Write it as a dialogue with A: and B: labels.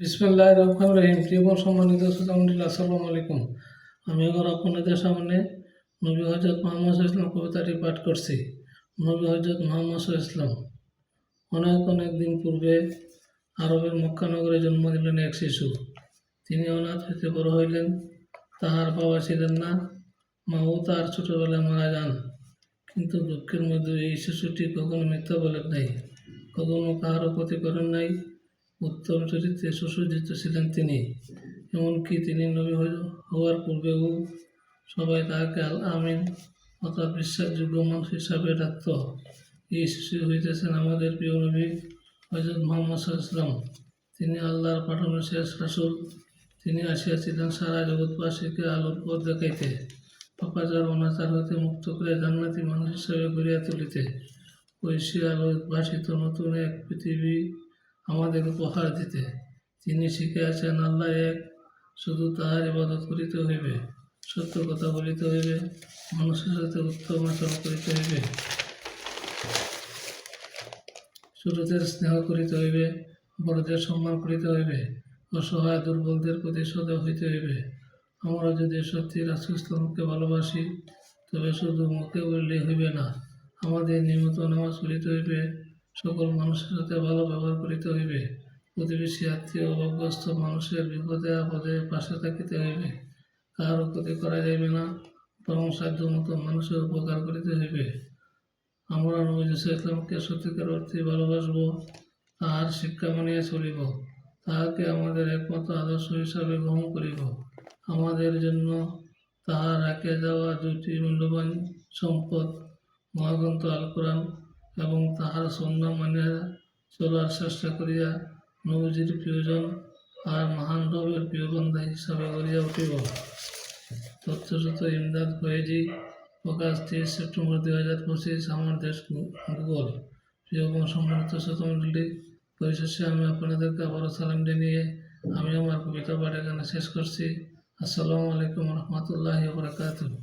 A: বিসমিল্লাহির রহমানির রহিম। প্রিয় এবং সম্মানিত শ্রোতামণ্ডলী, আসসালামু আলাইকুম। আমি এবার আপনাদের সামনে নবী হযরত মুহাম্মদ সাল্লাল্লাহু আলাইহি ওয়াসাল্লাম কবিতাটি পাঠ করছি। নবী হযরত মুহাম্মদ সাল্লাল্লাহু আলাইহি ওয়াসাল্লাম অনেক দিন পূর্বে আরবের মক্কা নগরে জন্ম নিলেন এক শিশু। তিনি অনাথ হইতে বড় হইলেন। তাহার বাবা ছিলেন না, মাও তার ছোটবেলায় মারা যান। কিন্তু দুঃখের মধ্যে এই শিশুটি কখনো মিথ্যা বলেন নাই, কখনো কাহারও ক্ষতি করেন নাই। উত্তম চরিত্রে সুসজ্জিত ছিলেন তিনি। এমনকি তিনি নবী হওয়ার পূর্বেও সবাই তাহাকে আল আমিন অর্থাৎ বিশ্বাসযোগ্য মানুষ হিসাবে ডাকত। এই শিশু হইতেছেন আমাদের প্রিয় নবী হযরত মুহাম্মদ সাল্লাল্লাহু আলাইহি ওয়াসাল্লাম। তিনি আল্লাহর পাঠানো শেষ রাসূল। তিনি আসিয়াছিলেন সারা জগৎবাসীকে আলোর পথ দেখাইতে, পাপাচার অনাচার হইতে মুক্ত করে জান্নাতি মানুষ হিসাবে গড়িয়া তুলিতে, ঐশী আলোয় ভাসিত নতুন এক পৃথিবী আমাদের উপহার দিতে। তিনি শিখিয়াছেন আল্লাহ এক, শুধু তাহার ইবাদত করিতে হইবে, সত্য কথা বলিতে হইবে, মানুষের সাথে উত্তম আচরণ করিতে হইবে, ছোটদের স্নেহ করিতে হইবে, বড়দের সম্মান করিতে হইবে, অসহায় দুর্বলদের প্রতি সদয় হইতে হইবে। আমরা যদি সত্যি রাসূল ইসলামকে ভালোবাসি, তবে শুধু মুখে বললেই হইবে না, আমাদের নিয়মিত নামাজ পড়িতে হইবে, সকল মানুষের সাথে ভালো ব্যবহার করিতে হইবে, প্রতিবেশী আত্মীয় অভাবগ্রস্ত মানুষের বিপদে আপদে পাশে থাকিতে হইবে, কাহারও ক্ষতি করা যাইবে না, বরং সাধ্যমতো মানুষের উপকার করিতে হইবে। আমরা নবী ইসলামকে সত্যিকার অর্থে ভালোবাসব, তাহার শিক্ষা মানিয়া চলিব, তাহাকে আমাদের একমাত্র আদর্শ হিসাবে গ্রহণ করিব। আমাদের জন্য তাহার রাখিয়া যাওয়া দুটি মূল্যবান সম্পদ, মহাগ্রন্থ আল কোরআন এবং তাহার সুন্নাহ মানিয়া চলার চেষ্টা করিয়া নবীজির প্রিয়জন আর মহান রবের প্রিয় বান্দা হিসাবে গড়িয়া উঠিব। তথ্যসূত্র ইমদাদ ফয়েজি, প্রকাশ 30 সেপ্টেম্বর 2025, আমার দেশ গুগল। প্রিয় এবং সম্মানিত শ্রোতামণ্ডলী, পরিশেষে আমি আপনাদেরকে আবারও সালাম জানিয়ে আমি আমার কবিতা পাঠ এখানে শেষ করছি। আসসালামু আলাইকুম রহমতুল্লাহি ওয়া বারাকাতুহু।